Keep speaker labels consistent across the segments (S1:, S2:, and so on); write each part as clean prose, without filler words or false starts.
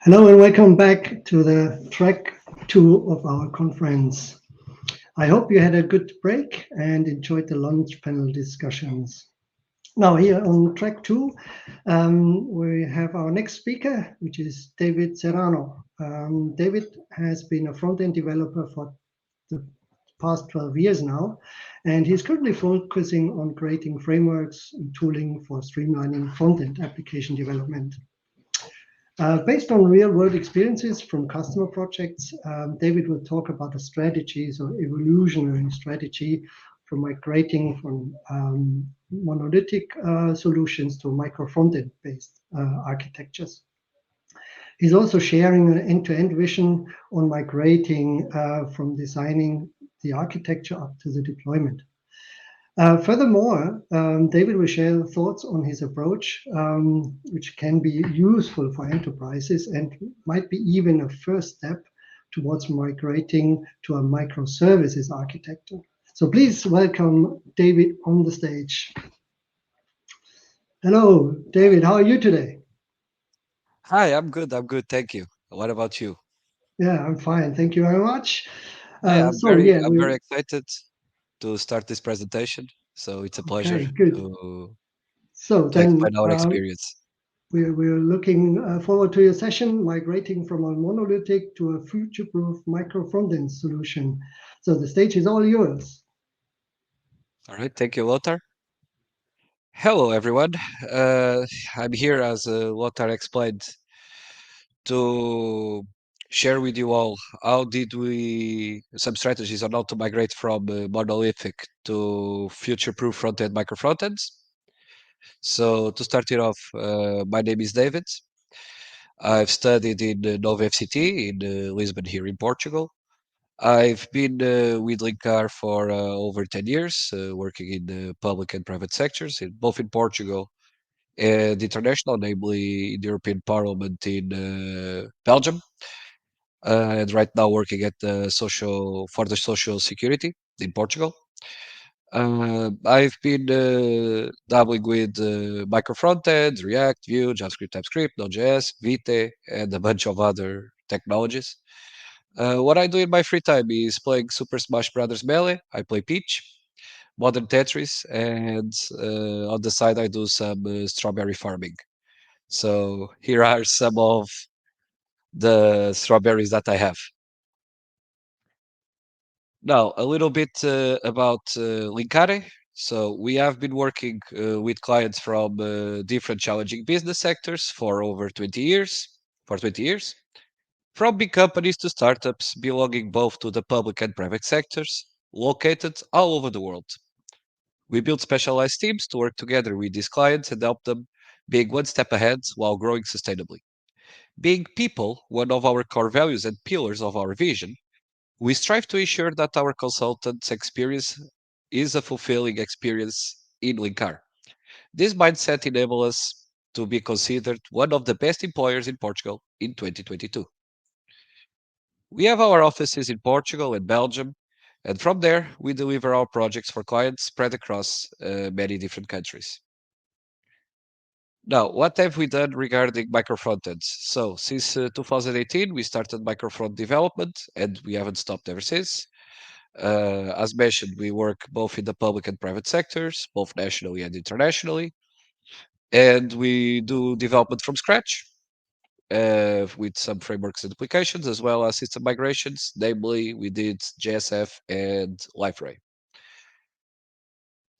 S1: Hello and welcome back to the track two of our conference. I hope you had a good break and enjoyed the lunch panel discussions. Now, here on track two, we have our next speaker, which is David Serrano. David has been a front-end developer for the past 12 years now, and he's currently focusing on creating frameworks and tooling for streamlining front-end application development. Based on real-world experiences from customer projects, David will talk about the strategies or evolutionary strategy from migrating from monolithic solutions to micro frontend based architectures. He's also sharing an end-to-end vision on migrating from designing the architecture up to the deployment. Furthermore, David will share thoughts on his approach, which can be useful for enterprises and might be even a first step towards migrating to a microservices architecture. So please welcome David on the stage. Hello, David. How are you today?
S2: Hi, I'm good. I'm good. Thank you. What about you?
S1: Yeah, I'm fine. Thank you very much.
S2: Hey,
S1: So yeah,
S2: I'm very
S1: we're
S2: excited to start this presentation. So it's a pleasure
S1: okay. Good.
S2: to
S1: So
S2: to explain
S1: then
S2: our experience.
S1: we're looking forward to your session, migrating from a monolithic to a future-proof micro frontend solution. So the stage is all yours.
S2: All right. Thank you, Lothar. Hello, everyone. Uh, I'm here, as Lothar explained, to share with you all how did we some strategies on how to migrate from monolithic to future-proof front-end microfrontends. So to start it off, my name is David. I've studied in Nova FCT in Lisbon here in Portugal. I've been with Linkar for over 10 years, working in the public and private sectors, both in Portugal and international, namely in the European Parliament in Belgium, and right now working at the social security in Portugal. I've been dabbling with micro frontends, React, Vue, JavaScript, TypeScript, Node.js, Vite, and a bunch of other technologies. What I do in my free time is playing Super Smash Brothers Melee. I play Peach, Modern Tetris, and on the side I do some strawberry farming. So here are some of the strawberries that I have. Now, a little bit about Linkare. So we have been working with clients from different challenging business sectors for over 20 years. For 20 years, from big companies to startups belonging both to the public and private sectors, located all over the world. We build specialized teams to work together with these clients and help them being one step ahead while growing sustainably. Being people, one of our core values and pillars of our vision, we strive to ensure that our consultants' experience is a fulfilling experience in Linkar. This mindset enables us to be considered one of the best employers in Portugal in 2022. We have our offices in Portugal and Belgium, and from there, we deliver our projects for clients spread across many different countries. Now, what have we done regarding microfrontends? So, since 2018, we started microfront development, and we haven't stopped ever since. As mentioned, we work both in the public and private sectors, both nationally and internationally, and we do development from scratch with some frameworks and applications, as well as system migrations. Namely, we did JSF and LiveRay.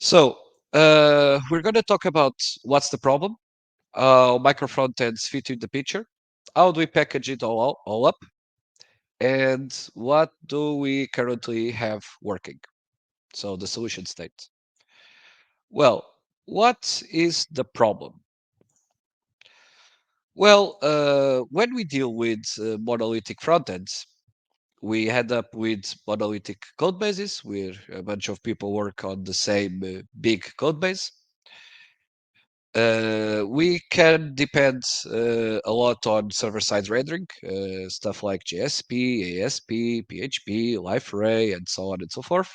S2: So, we're going to talk about what's the problem, how microfrontends fit in the picture, how do we package it all up, and what do we currently have working. So, the solution state. Well, what is the problem? Well, when we deal with monolithic frontends, we end up with monolithic code bases where a bunch of people work on the same big code base. We can depend a lot on server-side rendering, stuff like JSP, ASP, PHP, LiveArray, and so on and so forth.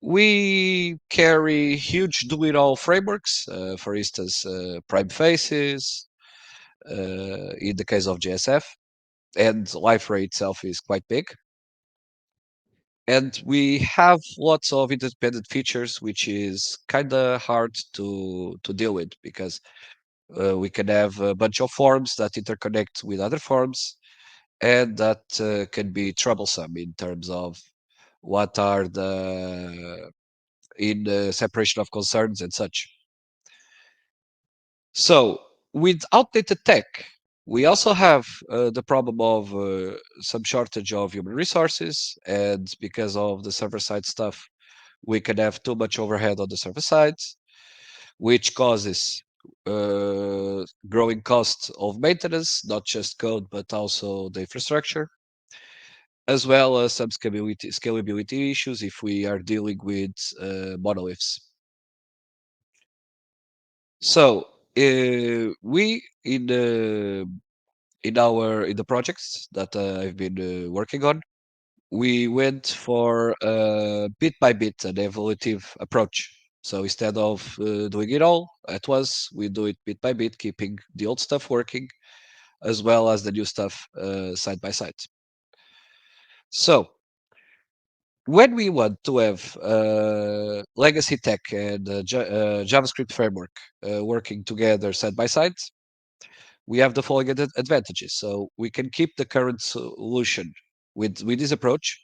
S2: We carry huge do-it-all frameworks, for instance, Prime Faces, in the case of JSF, and library itself is quite big. And we have lots of independent features, which is kind of hard to deal with because we can have a bunch of forms that interconnect with other forms, and that can be troublesome in terms of what are the in separation of concerns and such. So with outdated tech, we also have the problem of some shortage of human resources, and because of the server-side stuff, we can have too much overhead on the server side, which causes growing costs of maintenance, not just code, but also the infrastructure, as well as some scalability issues if we are dealing with monoliths. So we in the projects that I've been working on, we went for bit by bit an evolutive approach. So instead of doing it all at once, we do it bit by bit, keeping the old stuff working as well as the new stuff side by side. So when we want to have legacy tech and JavaScript framework working together side by side, we have the following advantages. So we can keep the current solution with this approach.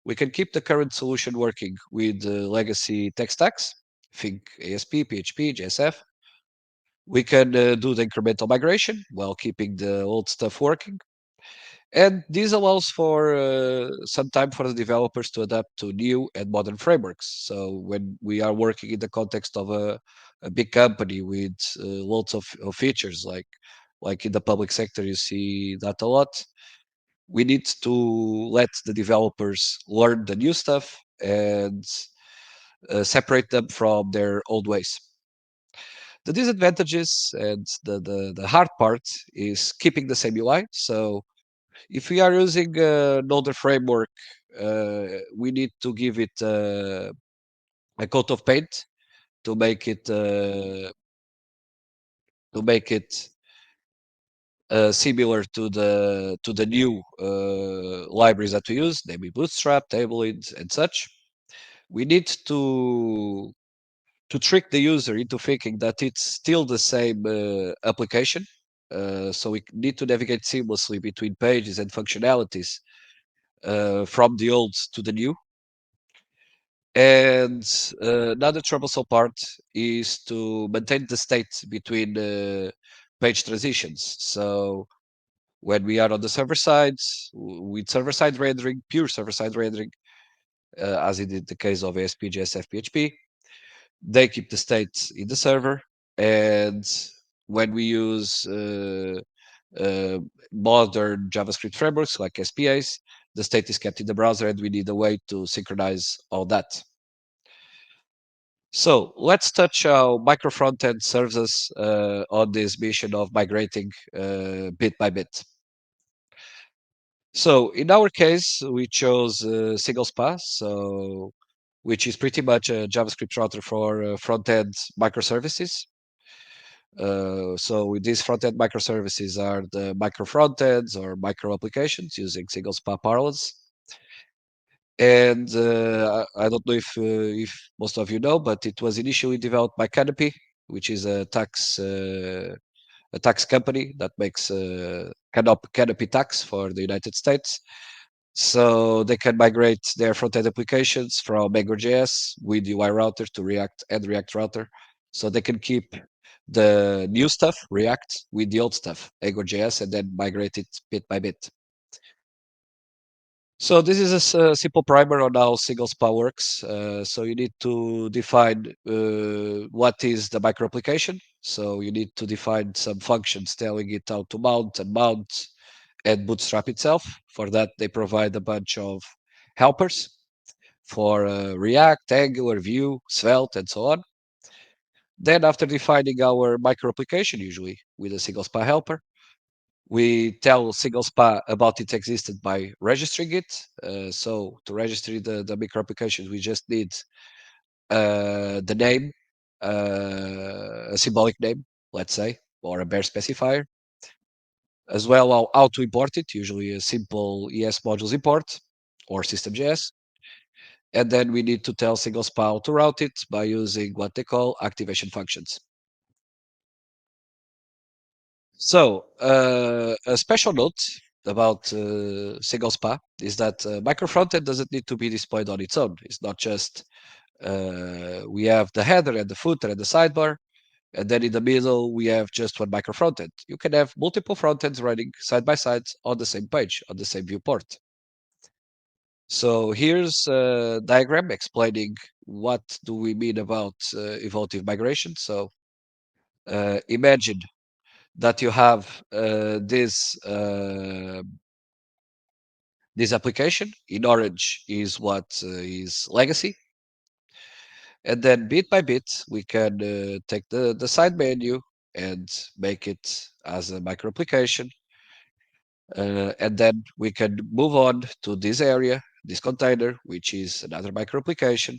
S2: We can keep the current solution working with legacy tech stacks, think ASP, PHP, JSF. We can do the incremental migration while keeping the old stuff working. And this allows for some time for the developers to adapt to new and modern frameworks. So when we are working in the context of a big company with lots of features, like in the public sector, you see that a lot. We need to let the developers learn the new stuff and separate them from their old ways. The disadvantages and the hard part is keeping the same UI. So if we are using an older framework, we need to give it a coat of paint to make it similar to the new libraries that we use, namely Bootstrap, Tailwind, and such. We need to trick the user into thinking that it's still the same application. So we need to navigate seamlessly between pages and functionalities from the old to the new. And another troublesome part is to maintain the state between page transitions. So when we are on the server side, with server side rendering, pure server side rendering, as in the case of ASP, JSF, PHP, they keep the state in the server. And when we use modern JavaScript frameworks like SPAs, the state is kept in the browser, and we need a way to synchronize all that. So let's touch how Micro Frontend serves us on this mission of migrating bit by bit. So in our case, we chose single SPA, so which is pretty much a JavaScript router for front-end microservices. So with these front-end microservices are the micro frontends or micro applications using single SPA parallels. And I don't know if most of you know, but it was initially developed by Canopy, which is a tax company that makes Canopy tax for the United States. So they can migrate their front-end applications from Angular.js with UI router to React and React router. So they can keep the new stuff, React, with the old stuff, Angular.js, and then migrate it bit by bit. So this is a simple primer on how single SPA works. So you need to define what is the micro application. So you need to define some functions telling it how to mount and bootstrap itself. For that, they provide a bunch of helpers for React, Angular, Vue, Svelte, and so on. Then after defining our micro application, usually with a single SPA helper, we tell single SPA about its existence by registering it. So to register the micro application, we just need the name, a symbolic name, let's say, or a bare specifier. as well how to import it, usually a simple ES modules import or system.js. And then we need to tell single spa how to route it by using what they call activation functions. So a special note about single spa is that micro frontend doesn't need to be deployed on its own. It's not just we have the header and the footer and the sidebar, and then in the middle we have just one micro frontend. You can have multiple frontends running side by side on the same page, on the same viewport. So here's a diagram explaining what do we mean about evolutive migration. So imagine that you have this application. In orange is what is legacy, and then bit by bit we can take the side menu and make it as a micro application, and then we can move on to this area, this container, which is another micro application,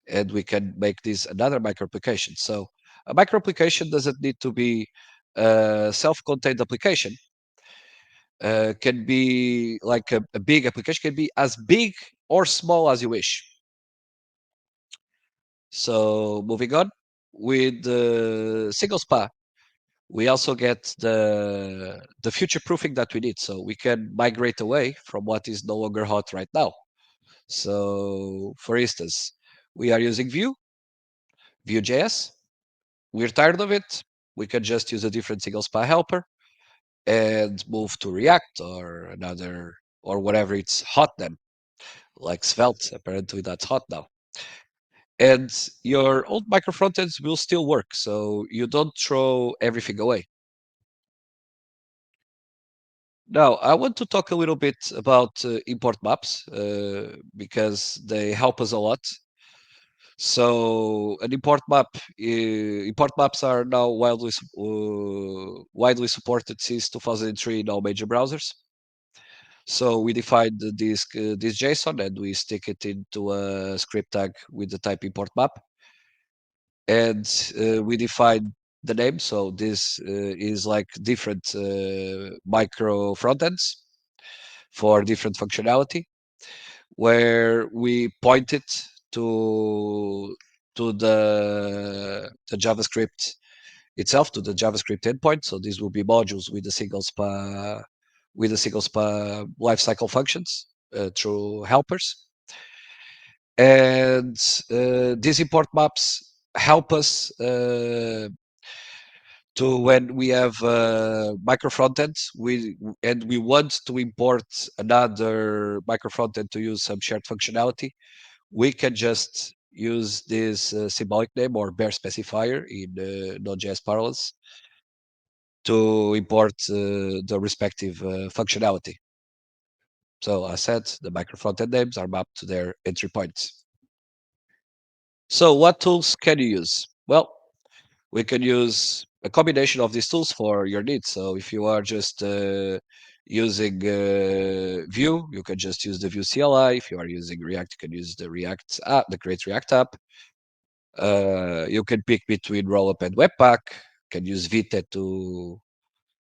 S2: and we can make this another micro application. So a micro application doesn't need to be a self-contained application. Can be like a big application, can be as big or small as you wish. So moving on with the single spa, we also get the future proofing that we need. So we can migrate away from what is no longer hot right now. So for instance, we are using Vue.js. We're tired of it. We can just use a different single spa helper and move to React or another or whatever it's hot then, like Svelte. Apparently that's hot now. And your old micro frontends will still work, so you don't throw everything away. Now, I want to talk a little bit about import maps because they help us a lot. So, an import maps are now widely supported since 2003 in all major browsers. So we define this JSON and we stick it into a script tag with the type import map, and we define the name. So this is like different micro frontends for different functionality, where we point it to the JavaScript itself, to the JavaScript endpoint. So these will be modules with the single spa lifecycle functions through helpers. And these import maps help us to when we have micro frontends, and we want to import another micro frontend to use some shared functionality, we can just use this symbolic name or bare specifier in Node.js parlance to import the respective functionality. So I said the micro frontend names are mapped to their entry points. So what tools can you use? Well, we can use a combination of these tools for your needs. So if you are just using Vue, you can just use the Vue CLI. If you are using React, you can use the React app, the Create React app. You can pick between Rollup and Webpack. Can use Vite to,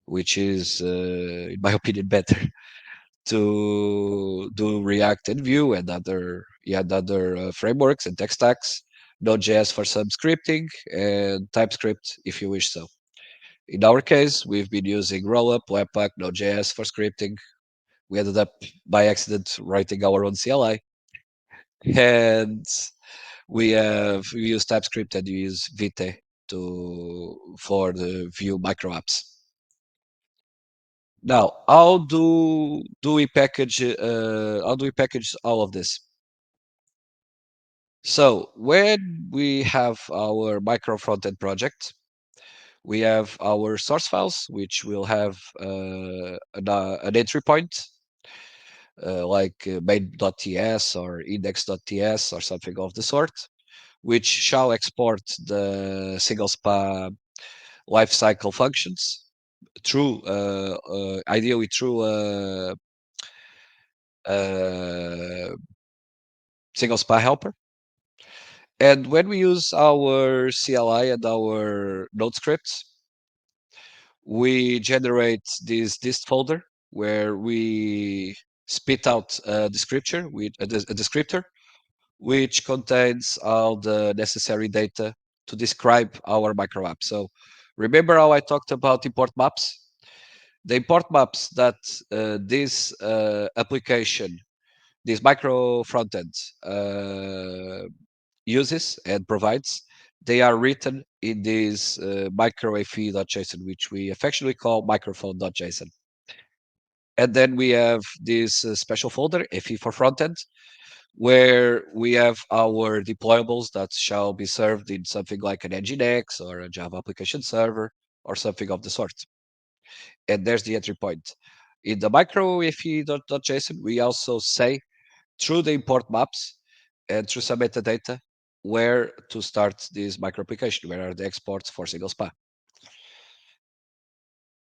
S2: which is, in my opinion, better to do React and Vue and other frameworks and tech stacks. Node.js for some scripting and TypeScript if you wish so. In our case, we've been using Rollup, Webpack, Node.js for scripting. We ended up by accident writing our own CLI, and we use TypeScript and we use Vite for the Vue micro apps. Now, how do we package all of this? So when we have our micro frontend project, we have our source files, which will have an entry point like main.ts or index.ts or something of the sort, which shall export the single spa lifecycle functions through, ideally through a single spa helper. And when we use our CLI and our node scripts, we generate this dist folder where we spit out a descriptor with a descriptor which contains all the necessary data to describe our micro app. So remember how I talked about import maps? The import maps that this application, this micro frontend uses and provides, they are written in this microfe.json, which we affectionately call microphone.json. And then we have this special folder, fe for frontend, where we have our deployables that shall be served in something like an Nginx or a Java application server or something of the sort. And there's the entry point. In the microfe.json, we also say through the import maps and through some metadata where to start this micro application, where are the exports for single spa.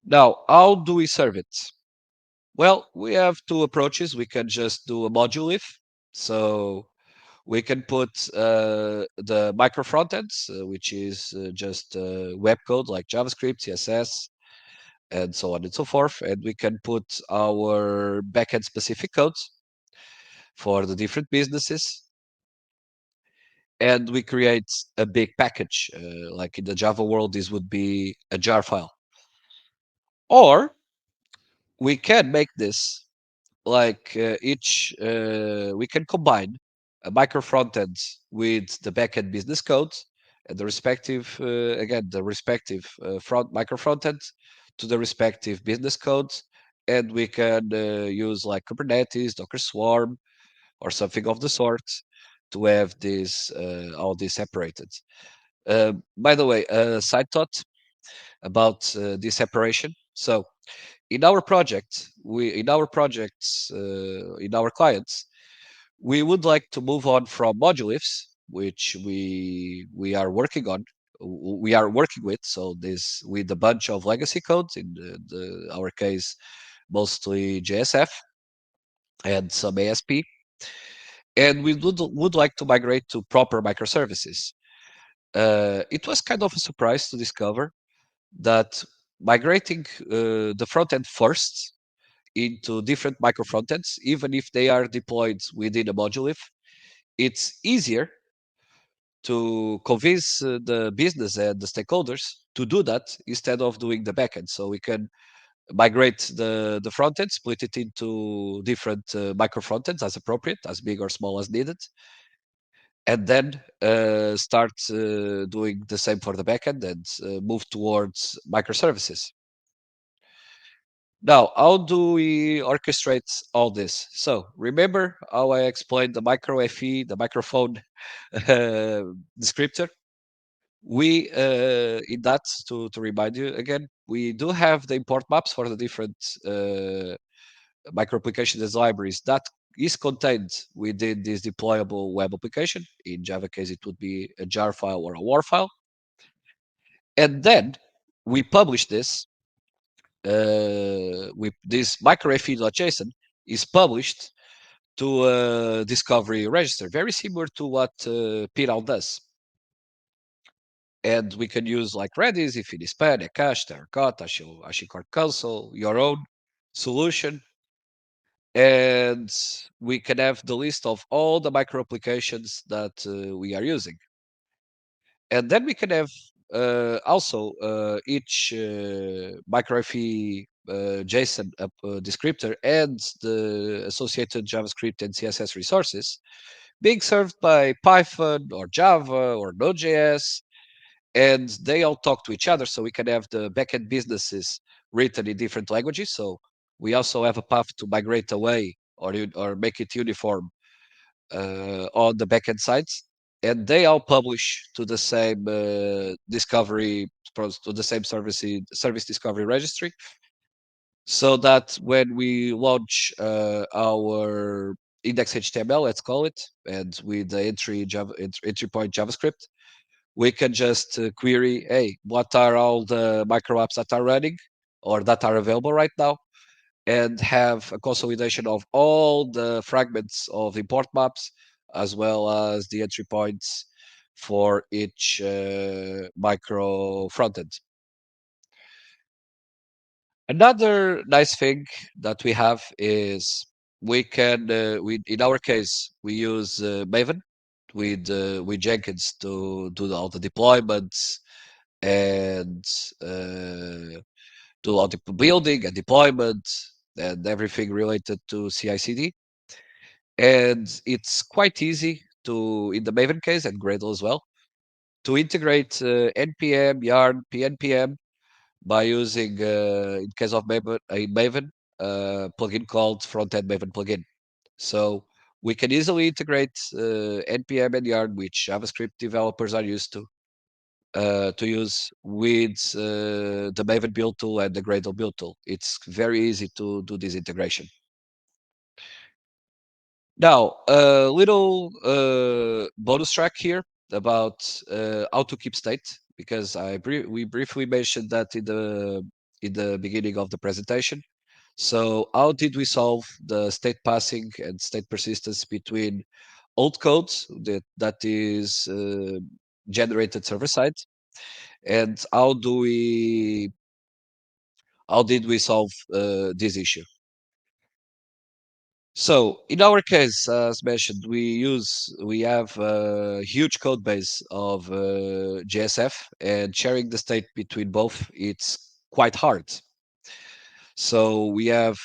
S2: Now, how do we serve it? Well, we have two approaches. We can just do a module if. So we can put the micro frontends, which is just web code like JavaScript, CSS, and so on and so forth. And we can put our backend specific codes for the different businesses. And we create a big package. Like in the Java world, this would be a jar file. Or we can make this like we can combine a micro frontend with the backend business code and the respective again the respective front micro frontend to the respective business codes, and we can use like Kubernetes, Docker Swarm, or something of the sort to have this all this separated. By the way, a side thought about this separation. So in our project, in our clients, we would like to move on from monoliths, which we are working on. We are working with, so this with a bunch of legacy codes in our case, mostly JSF and some ASP, and we would like to migrate to proper microservices. It was kind of a surprise to discover that migrating the front end first into different micro frontends, even if they are deployed within a monolith, it's easier to convince the business and the stakeholders to do that instead of doing the backend. So we can migrate the front end, split it into different micro frontends as appropriate, as big or small as needed, and then start doing the same for the backend and move towards microservices. Now, how do we orchestrate all this? So remember how I explained the micro FE, the microphone descriptor? We, in that, to remind you again, we do have the import maps for the different micro applications as libraries that is contained within this deployable web application. In Java case, it would be a jar file or a WAR file. And then we publish this with this microfe.json is published to a discovery register, very similar to what Piral does. And we can use like Redis, Ifidispan, Akash, Terracotta, HashiCorp Console, your own solution. And we can have the list of all the micro applications that we are using. And then we can have also each microfe JSON descriptor and the associated JavaScript and CSS resources being served by Python or Java or Node.js, and they all talk to each other. So we can have the backend businesses written in different languages. So we also have a path to migrate away or make it uniform on the backend sites, and they all publish to the same discovery to the same service discovery registry, so that when we launch our index HTML, let's call it, and with the entry point JavaScript, we can just query, hey, what are all the micro apps that are running or that are available right now, and have a consolidation of all the fragments of import maps as well as the entry points for each micro frontend. Another nice thing that we have is we can, in our case, we use Maven with Jenkins to do all the deployments and do all the building and deployment and everything related to CI/CD. And it's quite easy to, in the Maven case and Gradle as well, to integrate npm, yarn, pnpm by using, in case of Maven, a Maven plugin called frontend Maven plugin. So we can easily integrate npm and yarn, which JavaScript developers are used to use with the Maven build tool and the Gradle build tool. It's very easy to do this integration. Now, a little bonus track here about how to keep state, because we briefly mentioned that in the beginning of the presentation. So, how did we solve the state passing and state persistence between old codes that is generated server side, and how did we solve this issue? So in our case, as mentioned, we have a huge code base of JSF, and sharing the state between both, it's quite hard. So we have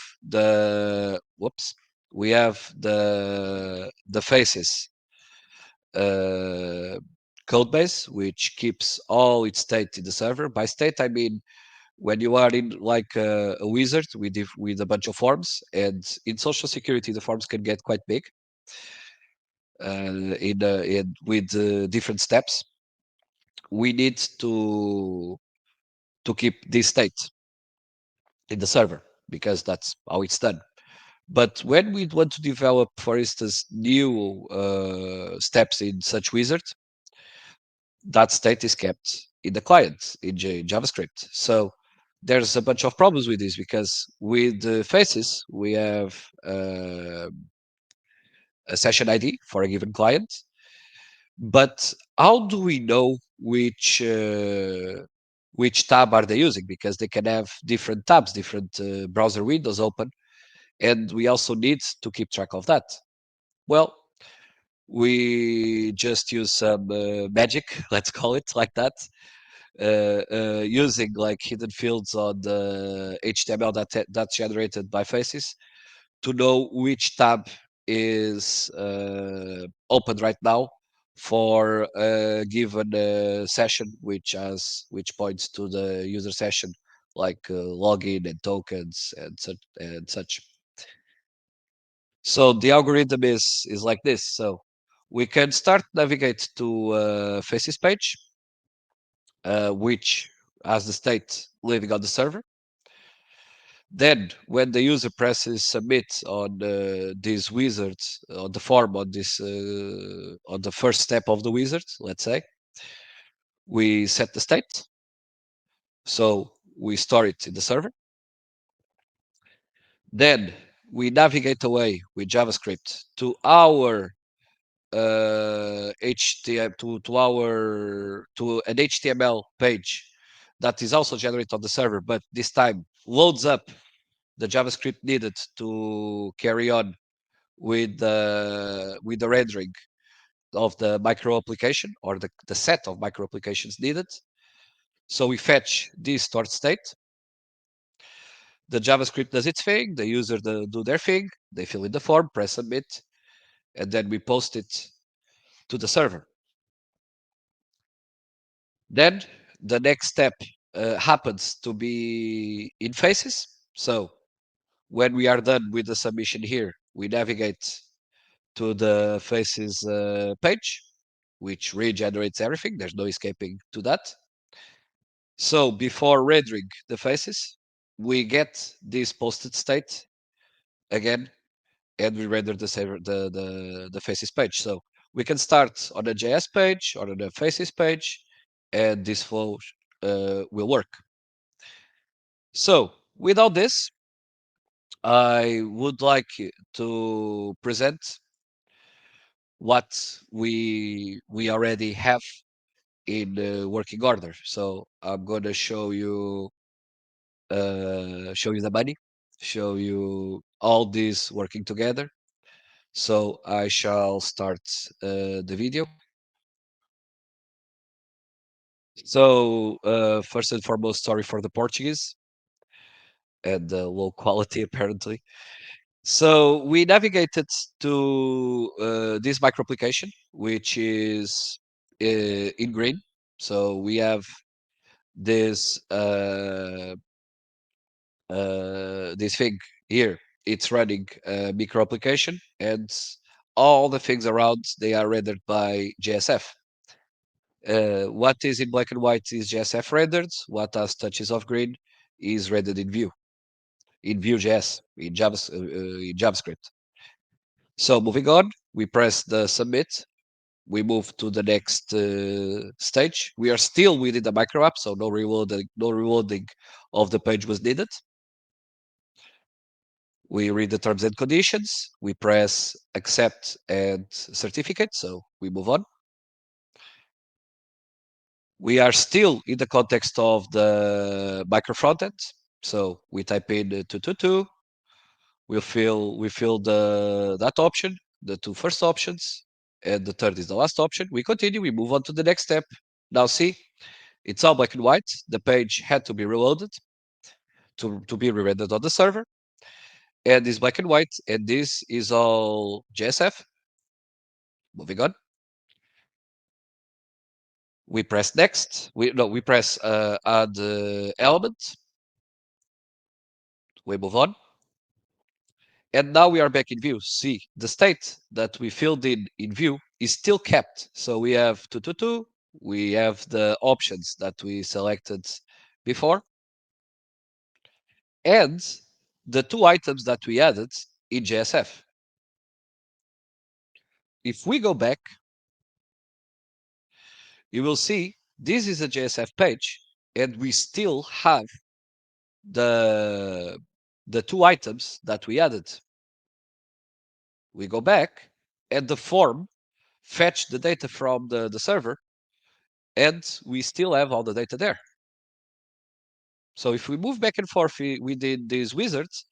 S2: we have the faces uh, code base, which keeps all its state in the server. By state, I mean when you are in like a wizard with a bunch of forms, and in social security the forms can get quite big with different steps. We need to keep this state in the server because that's how it's done. But when we want to develop, for instance, new steps in such wizard, that state is kept in the client in JavaScript. So there's a bunch of problems with this because with the faces we have a session ID for a given client, but how do we know which tab are they using? Because they can have different tabs, different browser windows open, and we also need to keep track of that. Well, we just use some magic, let's call it like that, using like hidden fields on the HTML that's generated by faces to know which tab is open right now for a given session, which points to the user session, like login and tokens and such. So the algorithm is like this. So we can start navigate to faces page, which has the state living on the server. Then, when the user presses submit on this wizard, on the form, on the first step of the wizard, let's say, we set the state. So we store it in the server. Then we navigate away with JavaScript to our HTML to an HTML page that is also generated on the server, but this time loads up the JavaScript needed to carry on with the rendering of the micro application or the set of micro applications needed. So we fetch this stored state. The JavaScript does its thing, the user do their thing, they fill in the form, press submit, and then we post it to the server. Then the next step happens to be in faces. So when we are done with the submission here, we navigate to the faces page, which regenerates everything. There's no escaping to that. So before rendering the faces, we get this posted state again, and we render the faces page. So we can start on a JS page or on a faces page, and this flow will work. So without this, I would like to present what we already have in working order. So I'm going to show you show you the money, show you all this working together. So I shall start the video. So first and foremost, sorry for the Portuguese and the low quality apparently. So we navigated to this micro application, which is in green. So we have this this thing here. It's running a micro application, and all the things around they are rendered by JSF. What is in black and white is JSF rendered. What has touches of green is rendered in Vue, in Vue.js, in JavaScript. So moving on, we press the submit. We move to the next stage. We are still within the micro app, so no reloading of the page was needed. We read the terms and conditions. We press accept and certificate. So we move on. We are still in the context of the micro frontend. So we type in 222. We fill the that option, the two first options, and the third is the last option. We continue. We move on to the next step. Now see, it's all black and white. The page had to be reloaded to be re-rendered on the server, and it's black and white. And this is all JSF. Moving on. We press next. We press add element. We move on. And now we are back in Vue. See, the state that we filled in Vue is still kept. So we have 222, we have the options that we selected before, and the two items that we added in JSF. If we go back, you will see this is a JSF page, and we still have the two items that we added. We go back, and the form fetch the data from the server, and we still have all the data there. So if we move back and forth within these wizards,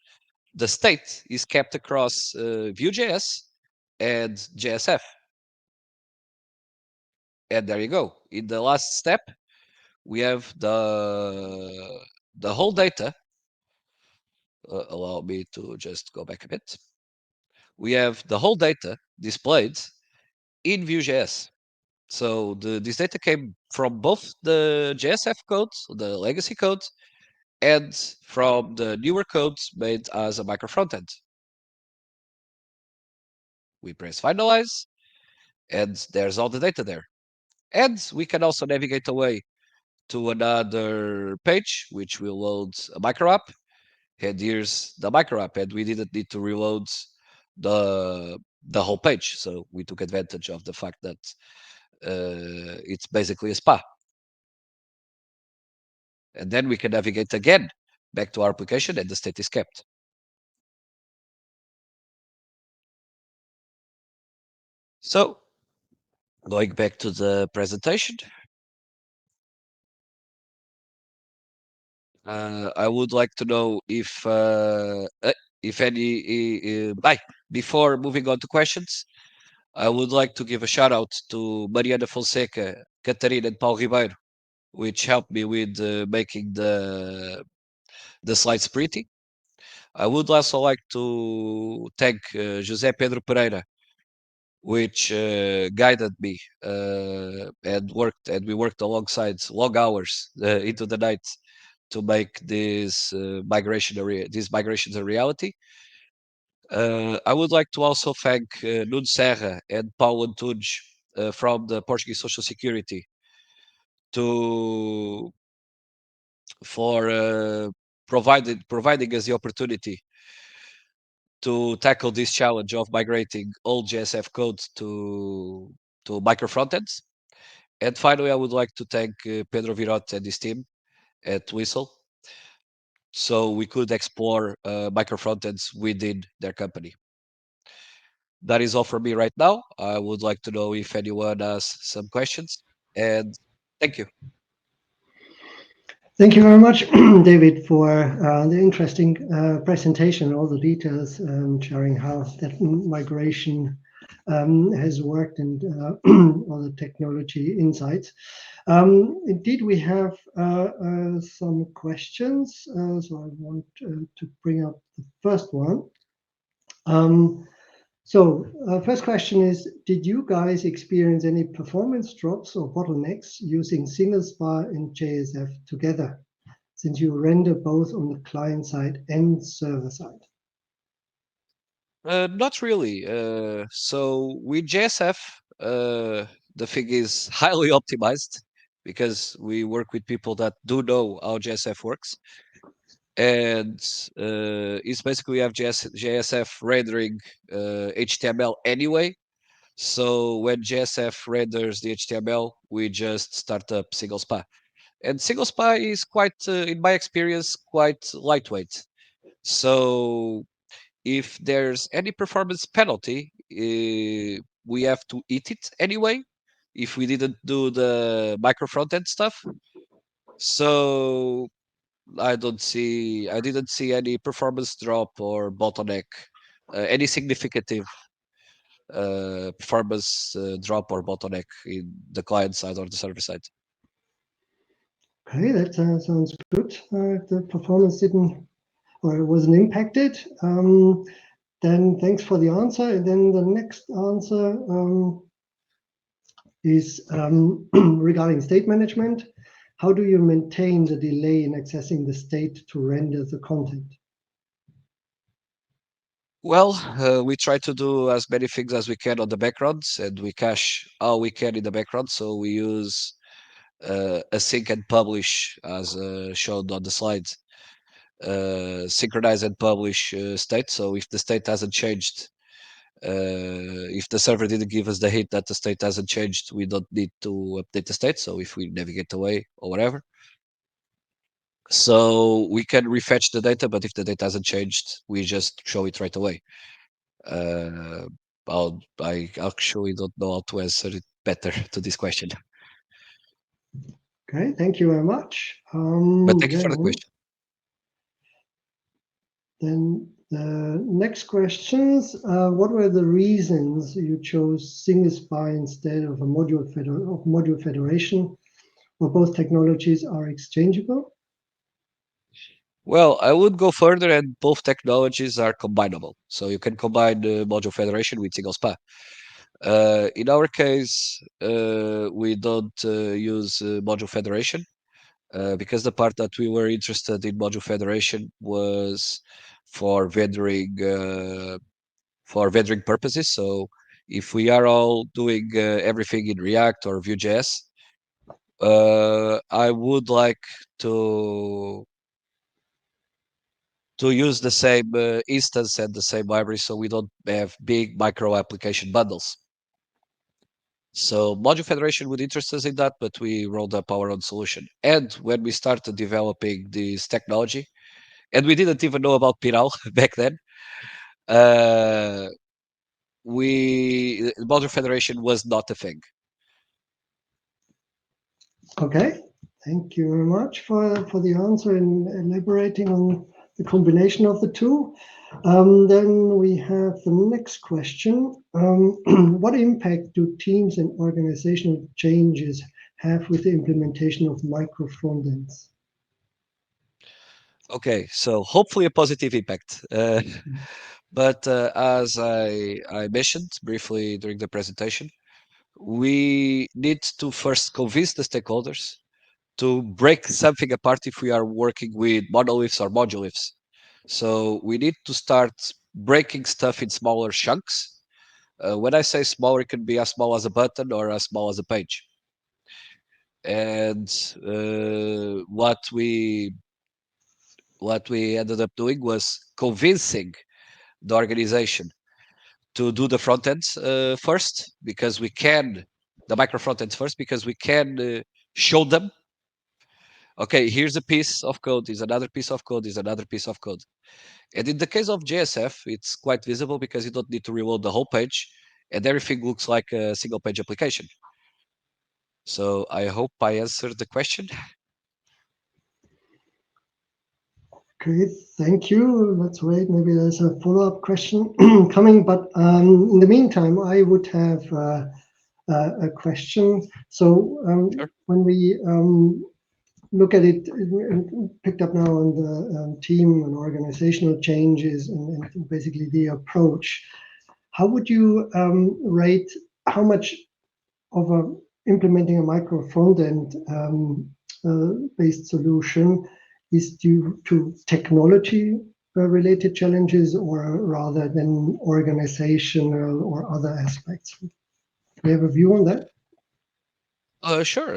S2: the state is kept across Vue.js and JSF. And there you go. In the last step, we have the whole data. Allow me to just go back a bit. We have the whole data displayed in Vue.js. So this data came from both the JSF code, the legacy code, and from the newer codes made as a micro frontend. We press finalize, and there's all the data there. And we can also navigate away to another page, which will load a micro app. And here's the micro app, and we didn't need to reload the whole page. So we took advantage of the fact that it's basically a spa. And then we can navigate again back to our application, and the state is kept. So going back to the presentation, I would like to know if any. Before moving on to questions, I would like to give a shout out to Mariana Fonseca, Catarina, and Paulo Ribeiro, which helped me with making the slides pretty. I would also like to thank José Pedro Pereira, which guided me and we worked alongside long hours into the night to make these migrations a reality. I would like to also thank Nuno Serra and Paulo Antunes from the Portuguese Social Security to for providing us the opportunity to tackle this challenge of migrating old JSF code to micro frontends. And finally, I would like to thank Pedro Virot and his team at Whistle, so we could explore micro frontends within their company. That is all for me right now. I would like to know if anyone has some questions, and thank you.
S1: Thank you very much, David, for the interesting presentation, all the details, sharing how that migration has worked and all the technology insights. Indeed, we have some questions, so I want to bring up the first one. First question is, did you guys experience any performance drops or bottlenecks using single SPA and JSF together, since you render both on the client side and server side?
S2: Not really. So with JSF, the thing is highly optimized because we work with people that do know how JSF works. And it's basically we have JSF rendering HTML anyway. So when JSF renders the HTML, we just start up single SPA. And single SPA is quite, in my experience, quite lightweight. So if there's any performance penalty, we have to eat it anyway if we didn't do the micro frontend stuff. So I didn't see any performance drop or bottleneck, any significant performance drop or bottleneck in the client side or the server side.
S1: Okay, that sounds good. The performance didn't or wasn't impacted. Then thanks for the answer. And then the next answer is regarding state management. How do you maintain the delay in accessing the state to render the content?
S2: Well, we try to do as many things as we can on the backgrounds, and we cache all we can in the background. So we use async and publish as shown on the slides. Synchronize and publish state. So if the state hasn't changed, if the server didn't give us the hint that the state hasn't changed, we don't need to update the state. So if we navigate away or whatever, so we can refetch the data, but if the data hasn't changed, we just show it right away. Uh, I actually don't know how to answer it better to this question.
S1: Okay, thank you very much.
S2: But thank you for the question.
S1: Then the next questions, what were the reasons you chose single SPA instead of a module federation, where both technologies are exchangeable?
S2: Well, I would go further, and both technologies are combinable. So you can combine module federation with single SPA. In our case, we don't use module federation because the part that we were interested in module federation was for vending purposes. So if we are all doing everything in React or Vue.js, I would like to use the same instance and the same library, so we don't have big micro application bundles. So module federation would interest us in that, but we rolled up our own solution. And when we started developing this technology, and we didn't even know about Piral back then, module federation was not a thing.
S1: Okay, thank you very much for the answer and elaborating on the combination of the two. Then we have the next question. What impact do teams and organizational changes have with the implementation of micro frontends?
S2: Okay, so hopefully a positive impact. But as I mentioned briefly during the presentation, we need to first convince the stakeholders to break something apart if we are working with monoliths or monoliths. So we need to start breaking stuff in smaller chunks. When I say smaller, it can be as small as a button or as small as a page. And what we ended up doing was convincing the organization to do the front ends first, because we can the micro front ends first, because we can show them, okay, here's a piece of code, there's another piece of code, there's another piece of code. And in the case of JSF, it's quite visible because you don't need to reload the whole page and everything looks like a single page application. So I hope I answered the question.
S1: Okay, thank you. Let's wait. Maybe there's a follow-up question coming, but in the meantime, I would have a question. So
S2: Sure.
S1: when we look at it, picked up now on the team and organizational changes and basically the approach, how would you rate how much of implementing a micro frontend based solution is due to technology related challenges or rather than organizational or other aspects? Do you have a view on that?
S2: Sure.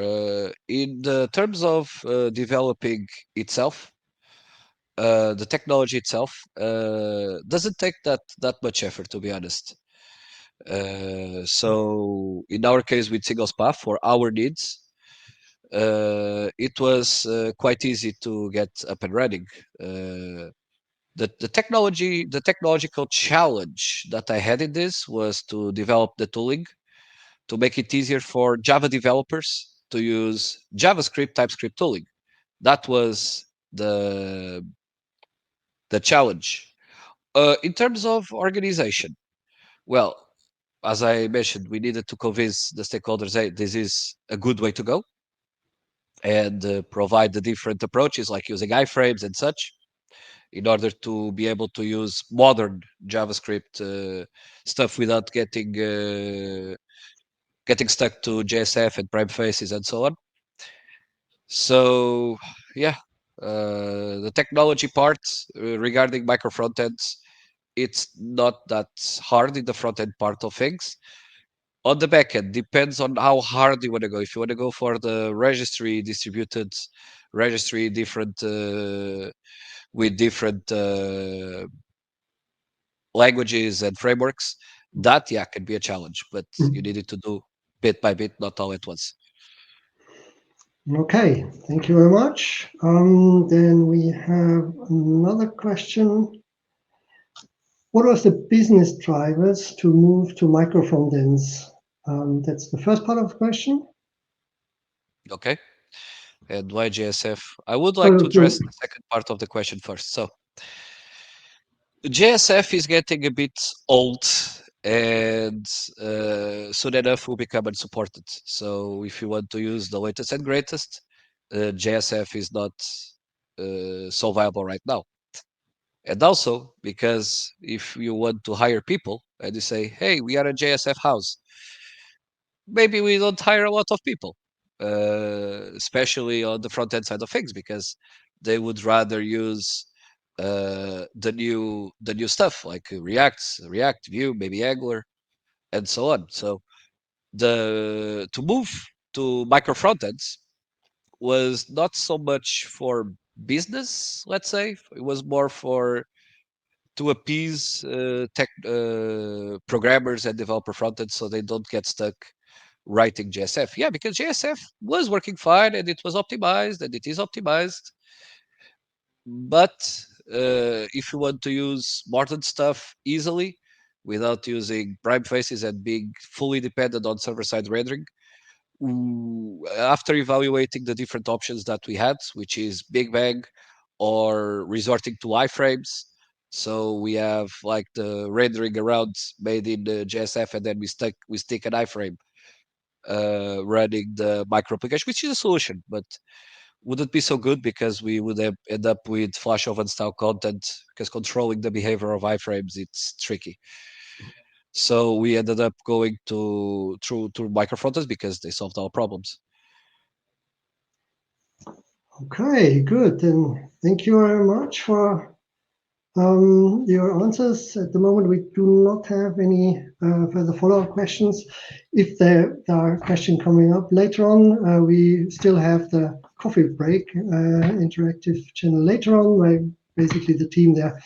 S2: In the terms of developing itself, the technology itself doesn't take that much effort, to be honest. So in our case with single path for our needs, it was quite easy to get up and running. The technological challenge that I had in this was to develop the tooling to make it easier for Java developers to use JavaScript TypeScript tooling. That was the challenge. In terms of organization, well, as I mentioned, we needed to convince the stakeholders, hey, this is a good way to go, and provide the different approaches like using iframes and such in order to be able to use modern JavaScript stuff without getting stuck to JSF and prime faces and so on. So yeah, the technology part regarding micro frontends, it's not that hard in the front end part of things. On the back end, depends on how hard you want to go. If you want to go for the registry distributed registry, different with different languages and frameworks, that yeah can be a challenge, but you need it to do bit by bit, not all at once.
S1: Okay, thank you very much. Then we have another question. What was the business drivers to move to micro frontends? That's the first part of the question.
S2: Okay. And why JSF? I would like to
S1: Oh,
S2: address the second part of the question first. So JSF is getting a bit old and soon enough will become unsupported. So if you want to use the latest and greatest, JSF is not so viable right now. And also because if you want to hire people and you say, hey, we are a JSF house, maybe we don't hire a lot of people, especially on the front end side of things, because they would rather use the new stuff like React, Vue, maybe Angular, and so on. So the to move to micro frontends was not so much for business, let's say. It was more for to appease tech programmers and developer frontends so they don't get stuck writing JSF. Yeah, because JSF was working fine and it was optimized and it is optimized. But if you want to use modern stuff easily without using prime faces and being fully dependent on server side rendering, after evaluating the different options that we had, which is Big Bang or resorting to iframes. So we have like the rendering around made in the JSF, and then we stick an iframe running the micro application, which is a solution, but wouldn't be so good because we would end up with flash oven style content because controlling the behavior of iframes it's tricky. So we ended up going to microfrontends because they solved our problems.
S1: okay, good. Then thank you very much for your answers. At the moment, we do not have any further follow-up questions. If there are questions coming up later on, we still have the coffee break interactive channel later on, where basically the team there,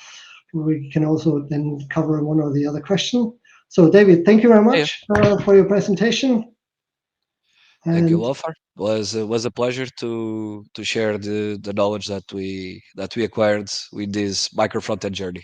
S1: we can also then cover one or the other question. So David, thank you very
S2: Yeah,
S1: much for your presentation.
S2: thank you,
S1: And
S2: Wolfar. Was a pleasure to share the knowledge that we acquired with this micro frontend journey.